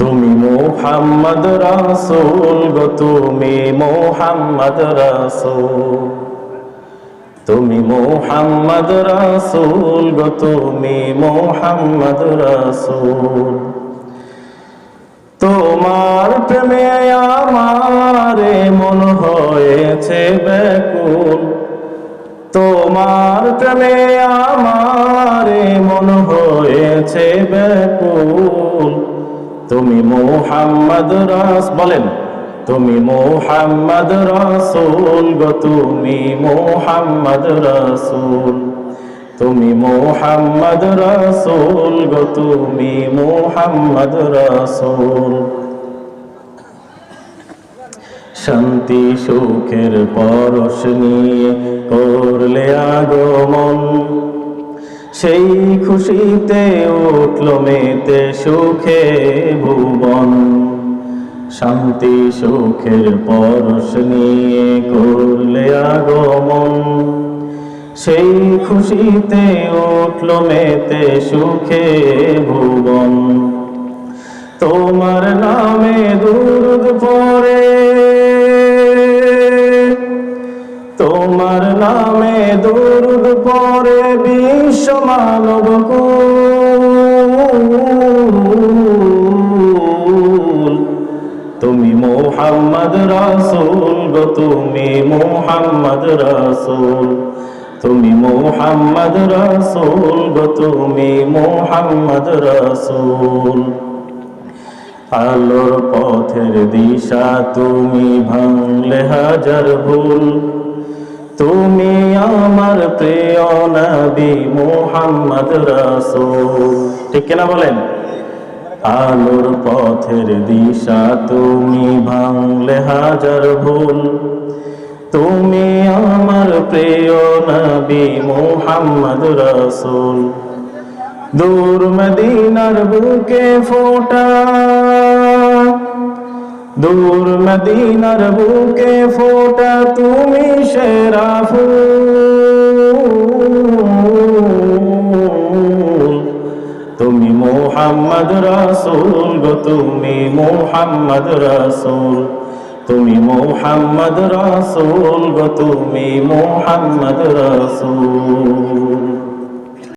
তুমি মুহাম্মদ রাসূল গো তুমি মুহাম্মদ রাসূল, তুমি মুহাম্মদ রাসূল গো তুমি মুহাম্মদ রাসূল। তোমার প্রেমে আমারে মন হয়েছে ব্যাকুল, তোমার প্রেমে আমারে মন হয়েছে ব্যাকুল। তুমি মুহাম্মদ বলেন, তুমি মুহাম্মদ রাসূল গো তুমি মুহাম্মদ রাসূল, তুমি মুহাম্মদ রাসূল গো তুমি মুহাম্মদ রাসূল। শান্তি সুখের পরশ নিয়ে করলে আগমন, সেই খুশিতে উঠল মেতে সুখে ভুবন। শান্তি সুখের পরশ নিয়ে করলে আগমন, সেই খুশিতে উঠল মেতে সুখে ভুবন। তোমার নামে দুরূদ পড়ে, তোমার নামে দুরূদ পড়ে বিশ্ব মানব কুল। তুমি মুহাম্মদ রাসূল গো তুমি মুহাম্মদ রাসূল, তুমি মুহাম্মদ রাসূল গো তুমি মুহাম্মদ রাসূল। আলোর পথের দিশা তুমি ভাঙলে হাজার ভুল, তুমি আমার প্রিয় নবী মুহাম্মদ রাসূল। ঠিক কিনা বলেন? আলোর পথের দিশা তুমি ভাঙলে হাজার ভুল, তুমি আমার প্রিয় নবী মুহাম্মদ রাসূল। দূর মদিনার বুকে ফোটা, দূর মদিনার বুকে ফোটা তুমি সেরা ফুল। তুমি মুহাম্মদ রাসূল গো তুমি মুহাম্মদ রাসূল, তুমি মুহাম্মদ রাসূল গো তুমি মুহাম্মদ রাসূল।